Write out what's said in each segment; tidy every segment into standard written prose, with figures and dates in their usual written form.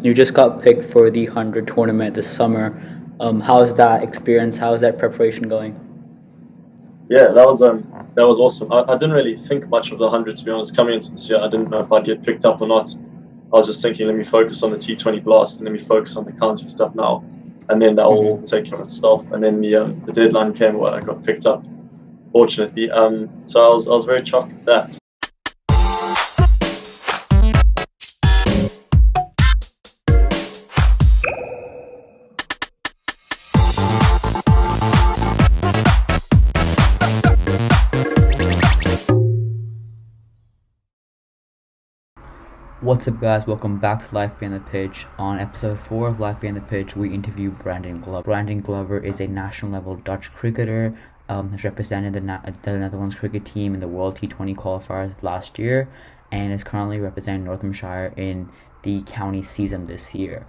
You just got picked for the 100 tournament this summer. How's that experience? How's that preparation going? Yeah, that was awesome. I didn't really think much of the 100, to be honest. Coming into this year, I didn't know if I'd get picked up or not. I was just thinking, let me focus on the T20 Blast and let me focus on the county stuff now, and then that will take care of itself. And then the deadline came where I got picked up, fortunately. So I was very chuffed with that. What's up, guys? Welcome back to Life Behind the Pitch. On episode 4 of Life Behind the Pitch, we interview Brandon Glover. Brandon Glover is a national level Dutch cricketer, has represented the Netherlands cricket team in the World T20 qualifiers last year, and is currently representing Northamptonshire in the county season this year.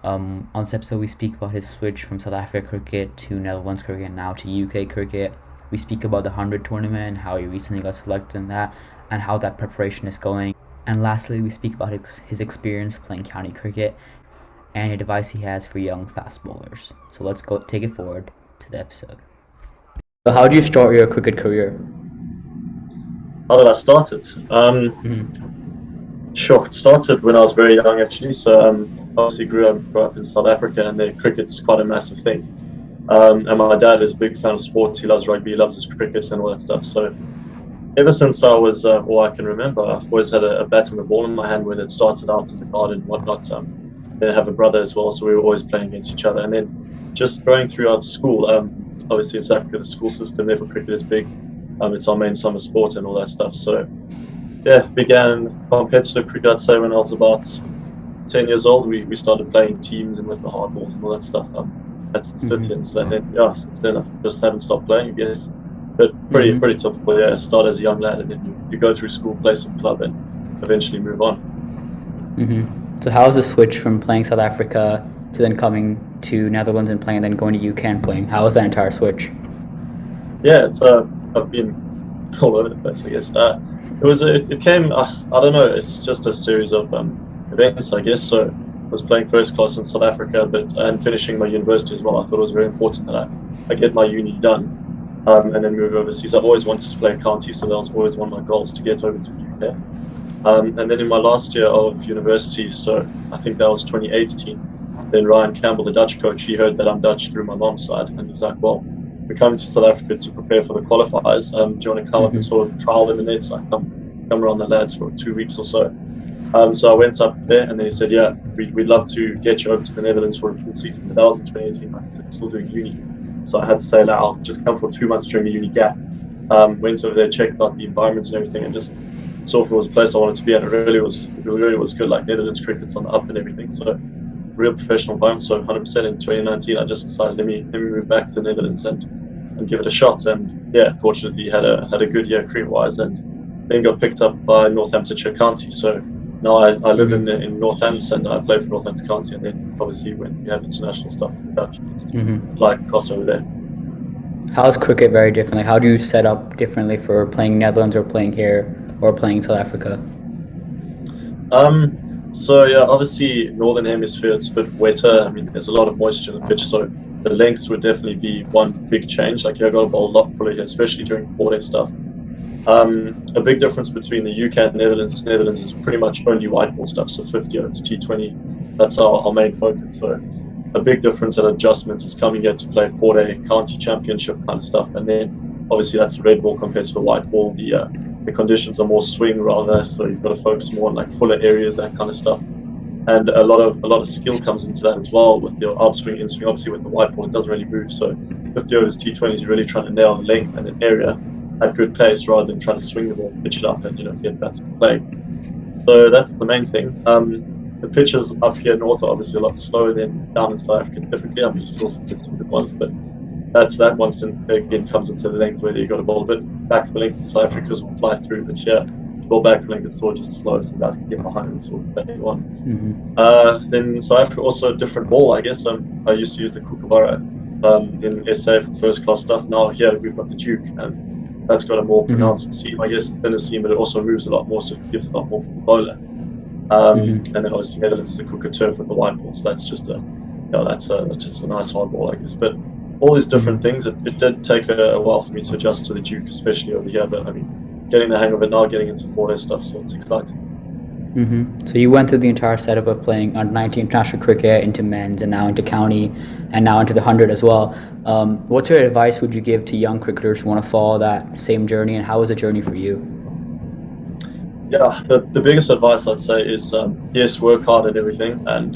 On this episode, we speak about his switch from South Africa cricket to Netherlands cricket and now to UK cricket. We speak about the 100 tournament and how he recently got selected in that, and how that preparation is going. And lastly, we speak about his experience playing county cricket and a advice he has for young fast bowlers. So let's go take it forward to the episode. So how did you start your cricket career? How did I start it? Sure, it started when I was very young, actually. So obviously grew up in South Africa, and there cricket's quite a massive thing. And my dad is a big fan of sports. He loves rugby, he loves his cricket and all that stuff. So ever since I was, I can remember, I've always had a bat and a ball in my hand, whether it started out in the garden and whatnot. Then I have a brother as well, so we were always playing against each other. And then just going throughout school, obviously in South Africa, the school system there for cricket is big. It's our main summer sport and all that stuff. So yeah, began competitive cricket, I'd say, when I was about 10 years old. We started playing teams and with the hard balls and all that stuff. That's since then I just haven't stopped playing, I guess. But pretty typical, yeah. Start as a young lad, and then you go through school, play some club, and eventually move on. So how was the switch from playing South Africa to then coming to Netherlands and playing, and then going to UK and playing? How was that entire switch? Yeah, it's I've been all over the place, I guess. It came, I don't know, it's just a series of events, I guess. So I was playing first class in South Africa, and finishing my university as well. I thought it was very important that I get my uni done. And then move overseas. I've always wanted to play county, so that was always one of my goals, to get over to the UK. And then in my last year of university, so I think that was 2018, then Ryan Campbell, the Dutch coach, he heard that I'm Dutch through my mom's side, and he's like, well, we're coming to South Africa to prepare for the qualifiers. Do you want to come up and sort of trial them in it? So I come around the lads for 2 weeks or so. So I went up there, and then he said, yeah, we'd love to get you over to the Netherlands for a full season. But that was in 2018, like I said, still doing uni. So I had to say, I'll just come for 2 months during the uni gap. Went over there, checked out the environments and everything, and just saw if it was a place I wanted to be. And it really was good. Like Netherlands cricket's on the up and everything. So real professional environment. So 100% in 2019, I just decided let me move back to the Netherlands and give it a shot. And yeah, fortunately had a good year career-wise, and then got picked up by Northamptonshire County. So now I live in Northampton, and I play for Northampton County, and then obviously when you have international stuff in Dutch, fly across over there. How is cricket very different? Like, how do you set up differently for playing Netherlands or playing here or playing South Africa? So yeah, obviously Northern Hemisphere, it's a bit wetter. I mean, there's a lot of moisture in the pitch, so the lengths would definitely be one big change. Like, you've got to bowl a lot fuller here, especially during 4-day stuff. A big difference between the UK and Netherlands is pretty much only white ball stuff, so 50 overs, T20. That's our main focus. So a big difference and adjustment is coming here to play 4-day county championship kind of stuff, and then obviously that's the red ball compared to the white ball. The conditions are more swing rather, so you've got to focus more on like fuller areas, that kind of stuff. And a lot of skill comes into that as well with your outswing, inswing. Obviously with the white ball it doesn't really move, so 50 overs T20s, you're really trying to nail the length and an area at good pace rather than trying to swing the ball, pitch it up, and get bats to play. So that's the main thing. The pitches up here north are obviously a lot slower than down in South Africa typically. I mean, you still get some good ones, but that once again comes into the length where you got to bowl a bit back for length. South Africa's will fly through, but yeah, ball back for length, it's sort of just slow, so guys can get behind and sort of play on. Then South Africa also a different ball, I guess. I used to use the Kookaburra in SA for first class stuff. Now here we've got the Duke, and that's got a more pronounced seam, I guess, thinner seam, but it also moves a lot more, so it gives a lot more for the bowler. And then obviously Netherlands is the quicker turf with the white ball, so that's just that's just a nice hard ball, I guess. But all these different things, it did take a while for me to adjust to the Duke, especially over here. But I mean, getting the hang of it now, getting into 4-day stuff, so it's exciting. So you went through the entire setup of playing under 19 international cricket, into men's, and now into county, and now into the 100 as well. What sort of advice would you give to young cricketers who want to follow that same journey, and how was the journey for you? Yeah, the biggest advice I'd say is yes, work hard at everything, and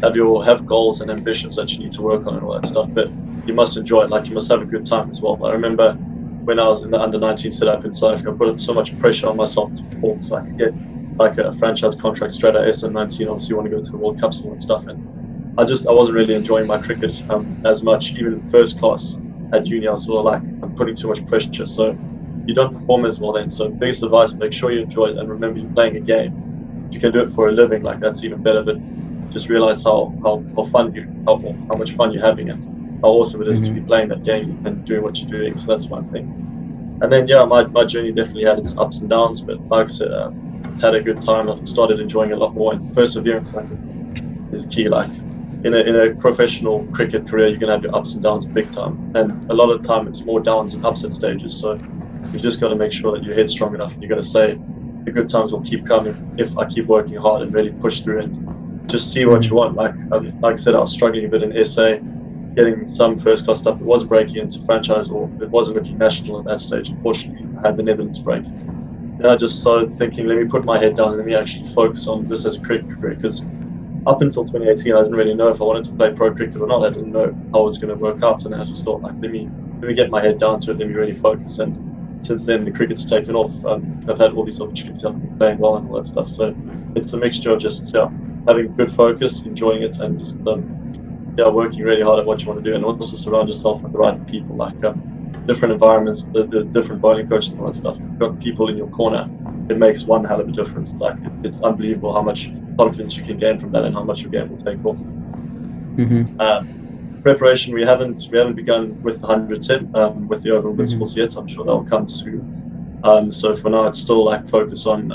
have goals and ambitions that you need to work on and all that stuff. But you must enjoy it. Like, you must have a good time as well. I remember when I was in the under 19 setup in South Africa, I put so much pressure on myself to perform, so I could get like a franchise contract straight at SM19. Obviously, you want to go to the World Cups and all that stuff. And I wasn't really enjoying my cricket as much. Even in first class at uni, I was sort of like, I'm putting too much pressure. So you don't perform as well then. So biggest advice, make sure you enjoy it, and remember, you're playing a game. If you can do it for a living, like, that's even better. But just realize how much fun you're having, and how awesome it is to be playing that game and doing what you're doing. So that's one thing. And then my journey definitely had its ups and downs, but like I said, had a good time. I started enjoying it a lot more, and perseverance, like, is key. Like, in a professional cricket career, you're gonna have your ups and downs big time, and a lot of the time it's more downs and ups at stages. So you just got to make sure that your head's strong enough, and you got to say the good times will keep coming if I keep working hard and really push through and just see what you want. Like I said, I was struggling a bit in SA, getting some first class stuff. It was breaking into franchise, or it wasn't looking national at that stage. Unfortunately, I had the Netherlands break. And I just started thinking, let me put my head down and let me actually focus on this as a cricket career, because up until 2018, I didn't really know if I wanted to play pro cricket or not. I didn't know how it was going to work out, and I just thought, like, let me get my head down to it, let me really focus. And since then, the cricket's taken off. I've had all these opportunities, I've been playing well and all that stuff. So it's a mixture of just having good focus, enjoying it, and just working really hard at what you want to do, and also surround yourself with the right people, like different environments, the different bowling coaches and all that stuff. You've got people in your corner. It makes one hell of a difference. Like, it's unbelievable how much confidence you can gain from that, and how much your game will take off. Preparation, we haven't begun with the 100 set with the overall principles yet. I'm sure that'll come soon. So for now, it's still like focus on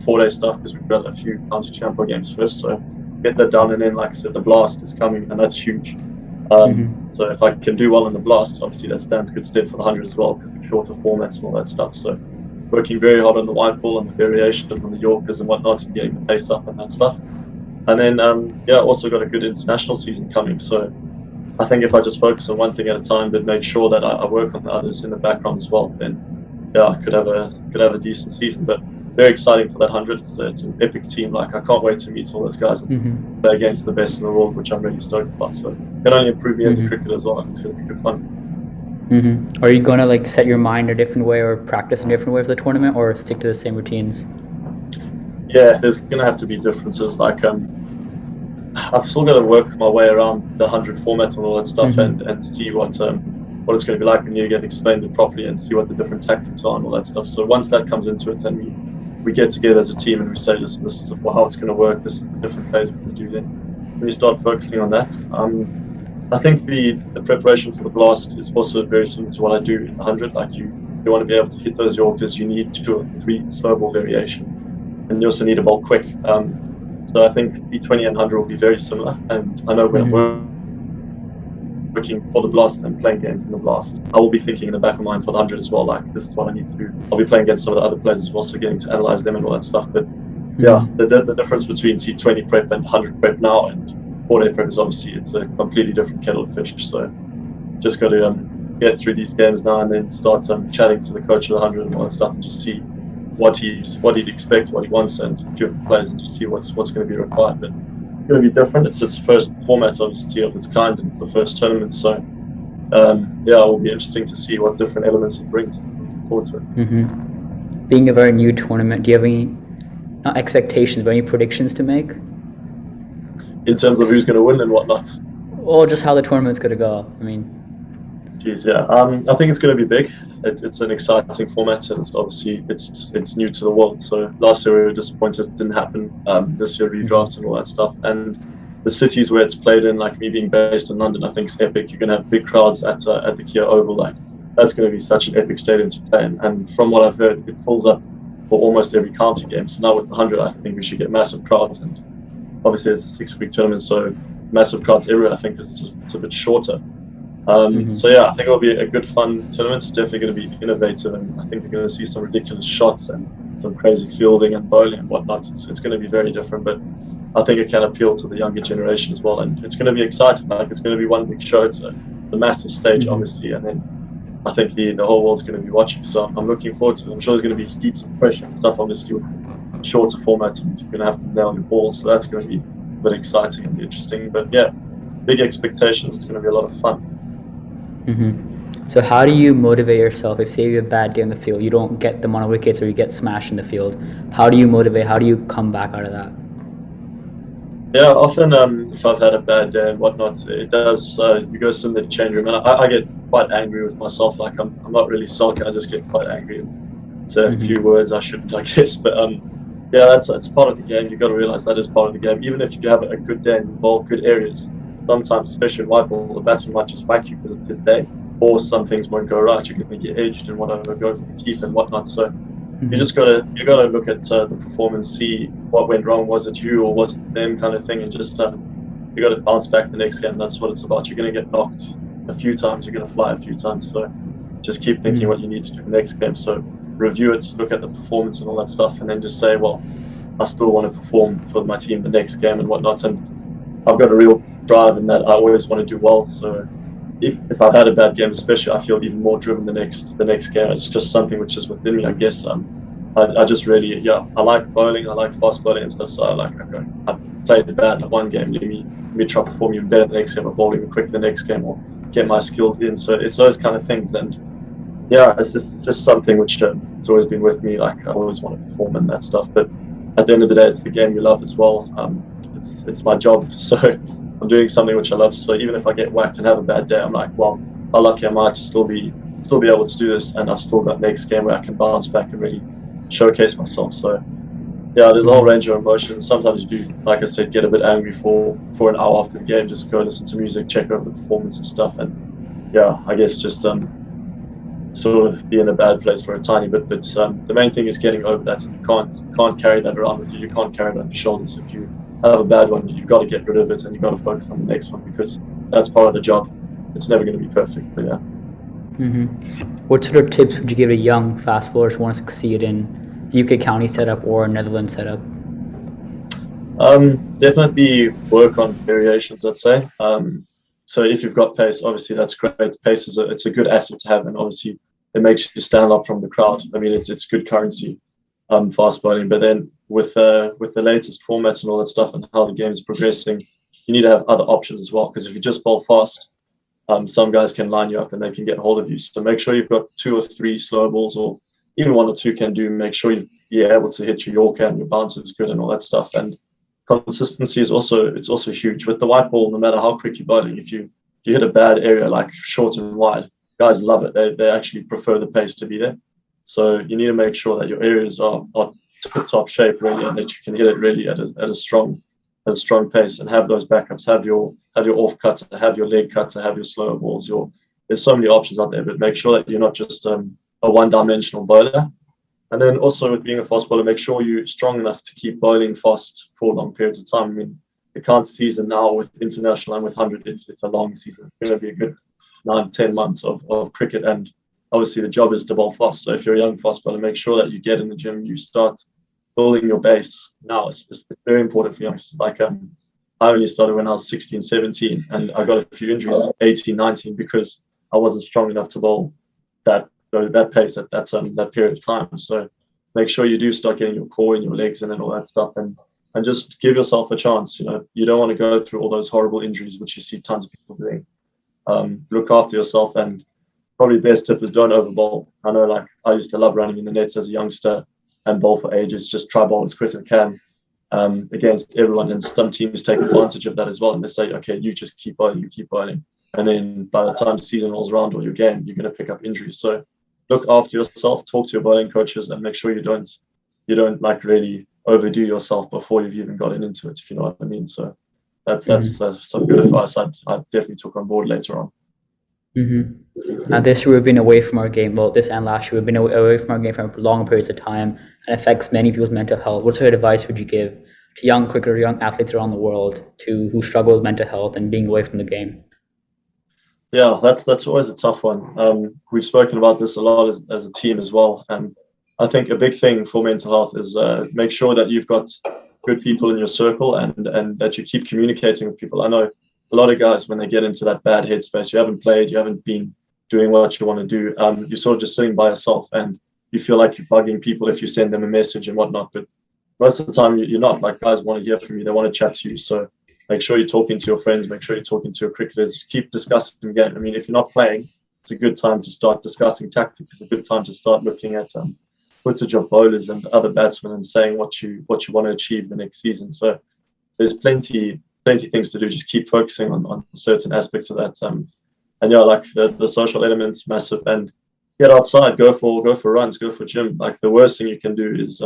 4-day stuff, because we've got a few county champion games first. So get that done, and then, like I said, the Blast is coming, and that's huge. So if I can do well in the Blast, obviously that stands good stead for the 100 as well, because the shorter formats and all that stuff. So working very hard on the white ball and the variations and the Yorkers and whatnot, and getting the pace up and that stuff. And then also got a good international season coming. So I think if I just focus on one thing at a time, but make sure that I work on the others in the background as well, then I could have a decent season. But very exciting for that 100. It's an epic team. Like, I can't wait to meet all those guys and play against the best in the world, which I'm really stoked about. So it can only improve me as a cricketer as well. It's going to be good fun. Are you going to, like, set your mind a different way or practice in a different way for the tournament, or stick to the same routines? Yeah, there's going to have to be differences. Like, I've still got to work my way around the 100 format and all that stuff, and see what it's going to be like when you get explained it properly, and see what the different tactics are and all that stuff. So once that comes into it, then we get together as a team and we say, listen, this is how it's going to work, this is the different plays we can do. Then when you start focusing on that, I think the preparation for the Blast is also very similar to what I do in the 100. Like, you want to be able to hit those Yorkers, you need 2 or 3 slow ball variation, and you also need a ball quick. So I think T20 and 100 will be very similar, and I know when I'm working for the Blast and playing games in the Blast, I will be thinking in the back of mind for the 100 as well, like, this is what I need to do. I'll be playing against some of the other players as well, so getting to analyze them and all that stuff. But the difference between T20 prep and 100 prep now and 4-day prep is obviously it's a completely different kettle of fish. So just got to get through these games now, and then start chatting to the coach of the 100 and all that stuff, and just see what he'd expect, what he wants, and a few of the players, and just see what's going to be required. But it's going to be different. It's its first format, obviously, of its kind, and it's the first tournament. So it will be interesting to see what different elements it brings. Looking forward to it. Being a very new tournament, do you have any not expectations, but any predictions to make in terms of who's going to win and whatnot? Or just how the tournament's going to go? I mean, I think it's going to be big. It's an exciting format, and it's obviously it's new to the world. So last year we were disappointed it didn't happen. This year redraft and all that stuff, and the cities where it's played in, like me being based in London, I think it's epic. You're going to have big crowds at the Kia Oval. Like, that's going to be such an epic stadium to play in. And from what I've heard, it fills up for almost every county game. So now with the 100, I think we should get massive crowds, and obviously it's a 6-week tournament, so massive crowds everywhere. I think it's a bit shorter. So yeah, I think it'll be a good fun tournament. It's definitely going to be innovative, and I think we're going to see some ridiculous shots and some crazy fielding and bowling and whatnot. It's going to be very different, but I think it can appeal to the younger generation as well, and it's going to be exciting. Like, it's going to be one big show. It's a massive stage, obviously, and then I think the whole world's going to be watching. So I'm looking forward to it. I'm sure there's going to be heaps of pressure and stuff, obviously, with shorter formats, and you're going to have to nail your balls. So that's going to be a bit exciting and interesting. But yeah, big expectations. It's going to be a lot of fun. So how do you motivate yourself if, say, you have a bad day on the field, you don't get the amount of wickets, or you get smashed in the field? How do you motivate? How do you come back out of that? Yeah, often if I've had a bad day and whatnot, it does. You go sit in the change room, and I get quite angry with myself. Like, I'm not really sulky. I just get quite angry and say a few words I shouldn't, I guess. But yeah, that's part of the game. You've got to realize that is part of the game. Even if you have a good day and bowl good areas, sometimes, especially in white ball, the batsman might just whack you because it's his day, or some things won't go right. You're going to get edged and whatever, go for the keep and whatnot. So you gotta look at the performance, see what went wrong. Was it you or was it them, kind of thing, and just you got to bounce back the next game. That's what it's about. You're going to get knocked a few times. You're going to fly a few times. So just keep thinking what you need to do the next game. So review it, look at the performance and all that stuff, and then just say, well, I still want to perform for my team the next game and whatnot. And I've got a real drive in that. I always want to do well. So if I've had a bad game, especially, I feel even more driven the next game. It's just something which is within me, I guess. I just really, I like bowling, I like fast bowling and stuff. So I like, okay, I played bad at one game, let me try to perform even better the next game, or bowl even quicker the next game, or get my skills in. So it's those kind of things, and yeah, it's just something which it's always been with me. Like, I always want to perform and that stuff. But at the end of the day, it's the game you love as well. It's my job, so I'm doing something which I love. So even if I get whacked and have a bad day, I'm like, well, how lucky am I to still be able to do this, and I've still got next game where I can bounce back and really showcase myself. So yeah, there's a whole range of emotions. Sometimes you do, like I said, get a bit angry for an hour after the game, just go listen to music, check over the performance and stuff, and yeah, I guess just sort of be in a bad place for a tiny bit. But the main thing is getting over that. And you can't carry that around with you. You can't carry it on your shoulders. If you have a bad one, you've got to get rid of it, and you've got to focus on the next one, because that's part of the job. It's never going to be perfect, but yeah. What sort of tips would you give a young fast bowler who wants to succeed in the UK county setup or Netherlands setup? Definitely work on variations, I'd say. So if you've got pace, obviously that's great. Pace it's a good asset to have, and obviously it makes you stand up from the crowd. I mean, it's good currency, fast bowling. But then with the latest formats and all that stuff, and how the game is progressing, you need to have other options as well. Because if you just bowl fast, some guys can line you up and they can get hold of you. So make sure you've got 2 or 3 slow balls, or even 1 or 2 can do. Make sure you're able to hit your Yorker and your bounce is good and all that stuff. And consistency is also huge. With the white ball, no matter how quick you're bowling, if you hit a bad area like short and wide, guys love it. They actually prefer the pace to be there. So you need to make sure that your areas are top shape really, and that you can hit it really at a strong pace, and have those backups. Have your off cut, have your leg cut, have your slower balls. There's so many options out there, but make sure that you're not just a one-dimensional bowler. And then also with being a fast bowler, make sure you're strong enough to keep bowling fast for long periods of time. I mean, the county season now with international and with 100, it's a long season. It's going to be a good 9-10 months of cricket, and obviously the job is to bowl fast. So if you're a young fast bowler, make sure that you get in the gym, you start building your base now. It's very important for youngsters. Like I only started when I was 16, 17, and I got a few injuries 18, 19 because I wasn't strong enough to bowl that pace at that period of time. So make sure you do start getting your core and your legs in and all that stuff, and just give yourself a chance. You don't want to go through all those horrible injuries which you see tons of people doing. Look after yourself, and probably best tip is don't over bowl. I know, like, I used to love running in the nets as a youngster and bowl for ages. Just try bowl as quick as I can against everyone, and some teams take advantage of that as well, and they say, okay, you just keep bowling, and then by the time the season rolls around or your game, you're going to pick up injuries. So look after yourself, talk to your bowling coaches, and make sure you don't like really overdo yourself before you've even gotten into it, if you know what I mean. So that's some good advice I definitely took on board later on. Now, this year we've been away from our game. Well, this and last year we've been away from our game for long periods of time, and affects many people's mental health. What sort of advice would you give to young cricketers, young athletes around the world, who struggle with mental health and being away from the game? Yeah, that's always a tough one. We've spoken about this a lot as a team as well, and I think a big thing for mental health is make sure that you've got good people in your circle, and that you keep communicating with people. I know a lot of guys, when they get into that bad headspace, you haven't played, you haven't been doing what you want to do, you're sort of just sitting by yourself, and you feel like you're bugging people if you send them a message and whatnot. But most of the time, you're not. Like, guys want to hear from you, they want to chat to you. So make sure you're talking to your friends, make sure you're talking to your cricketers, keep discussing the game. I mean, if you're not playing, it's a good time to start discussing tactics. It's a good time to start looking at footage of bowlers and other batsmen and saying what you want to achieve the next season. So there's plenty things to do. Just keep focusing on certain aspects of that. And yeah, like the social elements, massive. And get outside, go for runs, go for gym. Like, the worst thing you can do is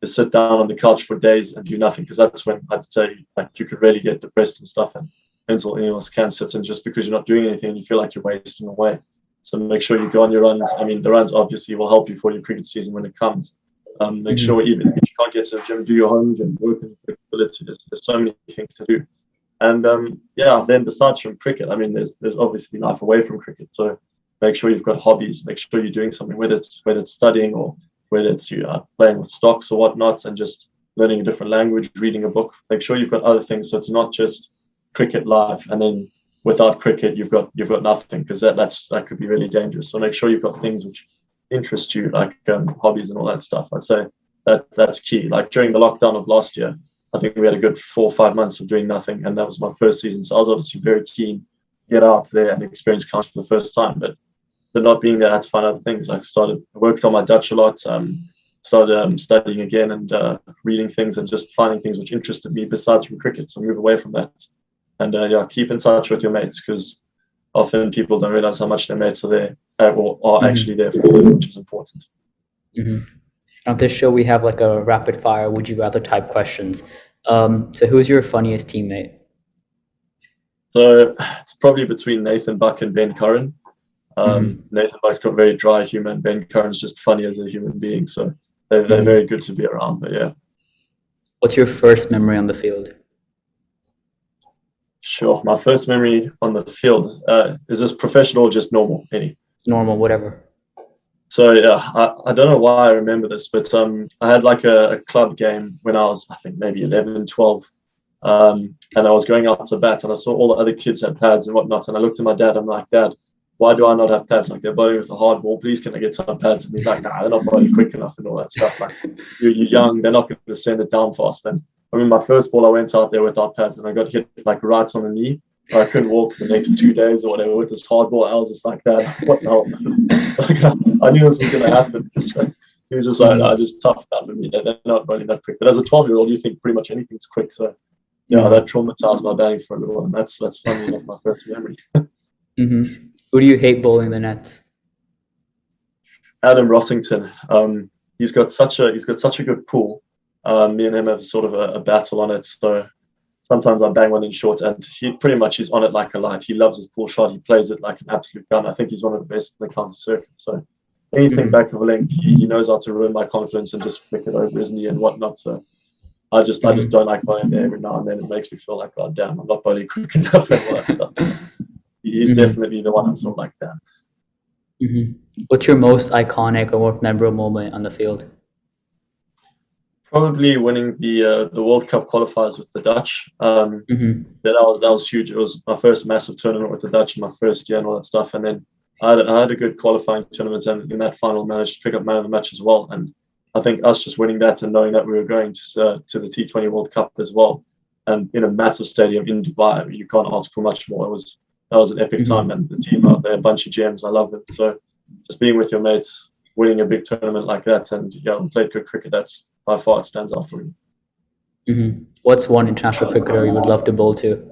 sit down on the couch for days and do nothing, because that's when I'd say, like, you could really get depressed and stuff, and mental illness can set in just because you're not doing anything. You feel like you're wasting away. So make sure you go on your runs. I mean, the runs obviously will help you for your cricket season when it comes. Make sure, even if you can't get to the gym, do your home gym, work on your ability. There's so many things to do. And yeah, then besides from cricket, I mean, there's obviously life away from cricket. So make sure you've got hobbies. Make sure you're doing something, whether it's studying, or whether it's you playing with stocks or whatnot, and just learning a different language, reading a book. Make sure you've got other things, so it's not just cricket life, and then without cricket you've got nothing, because that could be really dangerous. So make sure you've got things which interest you, like hobbies and all that stuff. I'd say that's key. Like, during the lockdown of last year, I think we had a good 4 or 5 months of doing nothing, and that was my first season. So I was obviously very keen to get out there and experience country for the first time. But not being there, I had to find other things. I worked on my Dutch a lot, started studying again, and reading things, and just finding things which interested me besides from cricket. So move away from that, and yeah, keep in touch with your mates, because often people don't realize how much their mates are there, or are actually there for them, which is important. On this show, we have like a rapid fire would you rather type questions. So who's your funniest teammate? So it's probably between Nathan Buck and Ben Curran. Nathan Buck's got very dry humor, and Ben Curran's just funny as a human being. So they're very good to be around. But yeah. What's your first memory on the field? Sure. My first memory on the field, is this professional or just normal? Any? Normal, whatever. So yeah, I don't know why I remember this, but I had like a club game when I was, I think, maybe 11, 12. And I was going out to bat, and I saw all the other kids had pads and whatnot. And I looked at my dad, I'm like, Dad, why do I not have pads? Like, they're bowling with a hard ball. Please, can I get some pads? And he's like, nah, they're not bowling quick enough and all that stuff. Like, you're young, they're not going to send it down fast. And I mean, my first ball, I went out there without pads, and I got hit like right on the knee. I couldn't walk for the next 2 days or whatever with this hard ball. I was just like, Dad, what the hell? Like, I knew this was going to happen. So he was just like, I just toughed out with me. They're not running that quick. But as a 12-year-old, you think pretty much anything's quick. So yeah, that traumatized my batting for a little while. And that's funny enough, my first memory. Who do you hate bowling the nets? Adam Rossington. He's got such a good pull. Me and him have sort of a battle on it. So sometimes I bang one in short, and he's on it like a light. He loves his pull shot. He plays it like an absolute gun. I think he's one of the best in the counter circuit. So anything back of a length, he knows how to ruin my confidence and just flick it over, isn't he, and whatnot. So I just don't like bowling there every now and then. It makes me feel like, oh damn, I'm not bowling quick enough and all that stuff. He's definitely the one I'm sort of like that. What's your most iconic or most memorable moment on the field? Probably winning the World Cup qualifiers with the Dutch. That was huge. It was my first massive tournament with the Dutch in my first year and all that stuff. And then I had a good qualifying tournament, and in that final managed to pick up man of the match as well. And I think us just winning that and knowing that we were going to the T20 World Cup as well, and in a massive stadium in Dubai, you can't ask for much more. That was an epic time, and the team out there, a bunch of gems. I love them. So just being with your mates, winning a big tournament like that, and played good cricket, that's by far it stands out for me. What's one international cricketer you would love to bowl to?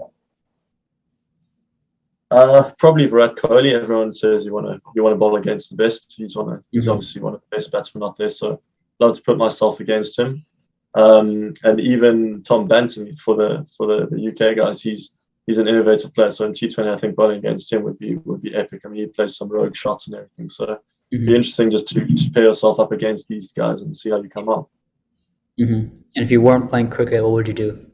Probably Virat Kohli. Everyone says you want to bowl against the best. He's obviously one of the best batsmen out there. So love to put myself against him. And even Tom Banton for the UK guys. He's he's an innovative player. So in T20, I think bowling against him would be epic. I mean, he plays some rogue shots and everything. So it'd be interesting just to pair yourself up against these guys and see how you come out. And if you weren't playing cricket, what would you do?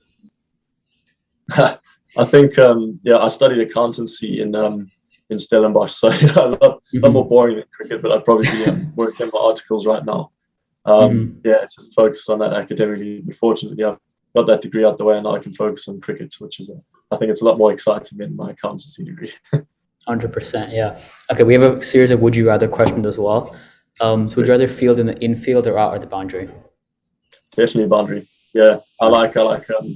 I think I studied accountancy in Stellenbosch, so a lot more boring than cricket. But I'd probably be working on my articles right now. Just focus on that academically. Fortunately, I've got that degree out the way, and now I can focus on cricket, which is I think it's a lot more exciting than my accountancy degree. 100%, yeah. Okay, we have a series of would you rather questions as well. So would you rather field in the infield or out at the boundary? Definitely boundary. Yeah, I like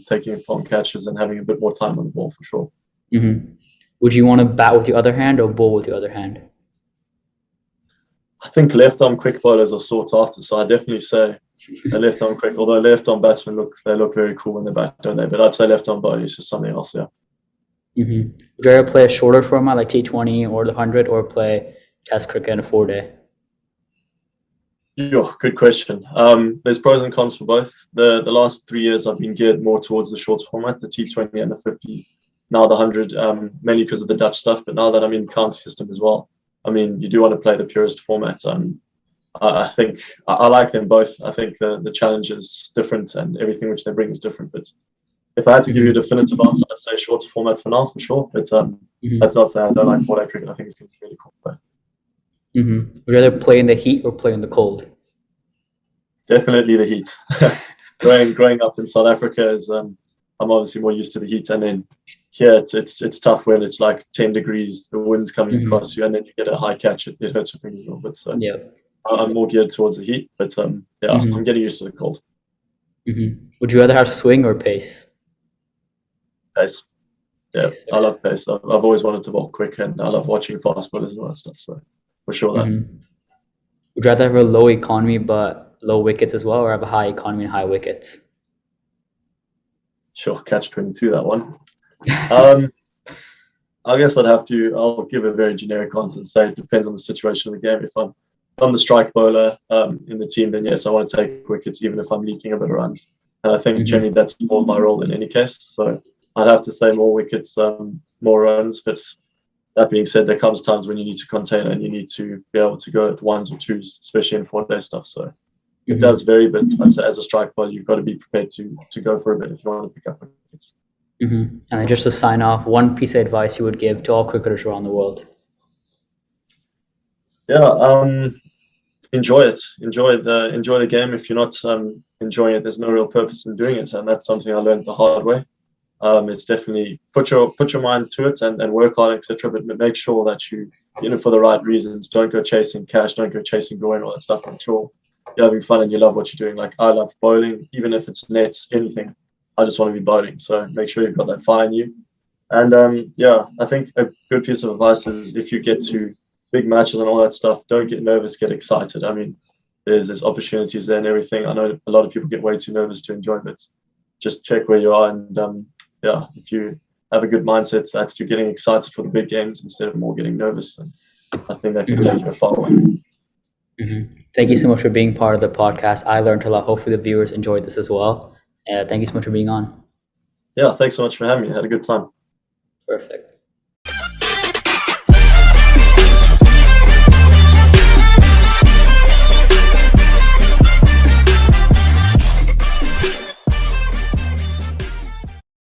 taking on catches and having a bit more time on the ball for sure. Would you want to bat with the other hand or bowl with the other hand? I think left arm quick bowlers are sought after, so I definitely say a left arm quick. Although left arm batsmen look very cool when they bat, don't they? But I'd say left arm bowling is just something else. Yeah. Would you rather play a shorter format like T20 or the 100, or play Test cricket in a 4-day? Good question. There's pros and cons for both. The last 3 years I've been geared more towards the shorter format, the T20 and the 50. Now the 100, mainly because of the Dutch stuff. But now that I'm in the county system as well, I mean, you do want to play the purest format. I think I like them both. I think the challenge is different and everything which they bring is different. But if I had to give you a definitive answer, I'd say shorter format for now, for sure. But that's not saying I don't like 4-day cricket. I think it's going to be really cool. But would you rather play in the heat or play in the cold? Definitely the heat. growing up in South Africa is I'm obviously more used to the heat, and then here it's tough when it's like 10 degrees, the wind's coming across you, and then you get a high catch. It hurts your fingers a little bit. So I'm more geared towards the heat, but I'm getting used to the cold. Would you rather have swing or pace? Pace. Yeah, pace, okay. I love pace. I've always wanted to bowl quick, and I love watching fast bowlers and all that stuff. So for sure that. Would you rather have a low economy but low wickets as well, or have a high economy and high wickets? Sure, catch-22 that one. I guess I'll give a very generic answer and say it depends on the situation of the game. If I'm the strike bowler in the team, then yes, I want to take wickets even if I'm leaking a bit of runs. And I think generally that's more my role in any case. So I'd have to say more wickets, more runs. But that being said, there comes times when you need to contain and you need to be able to go at ones or twos, especially in 4-day stuff. So it does vary, but I'd say as a strike bowler, you've got to be prepared to go for a bit if you want to pick up wickets. And just to sign off, one piece of advice you would give to all cricketers around the world? Yeah, enjoy it. Enjoy the game. If you're not enjoying it, there's no real purpose in doing it, and that's something I learned the hard way. It's definitely put your mind to it and work on it, etc. But make sure that you in it for the right reasons. Don't go chasing cash. Don't go chasing going all that stuff. Make sure you're having fun and you love what you're doing. Like I love bowling, even if it's nets, anything. I just want to be bowling. So make sure you've got that fire in you. And I think a good piece of advice is if you get to big matches and all that stuff, don't get nervous, get excited. I mean, there's opportunities there and everything. I know a lot of people get way too nervous to enjoy it. Just check where you are, and if you have a good mindset that you're getting excited for the big games instead of more getting nervous, then I think that can take you a far way. Thank you so much for being part of the podcast. I learned a lot. Hopefully the viewers enjoyed this as well. Thank you so much for being on. Yeah, thanks so much for having me. I had a good time. Perfect.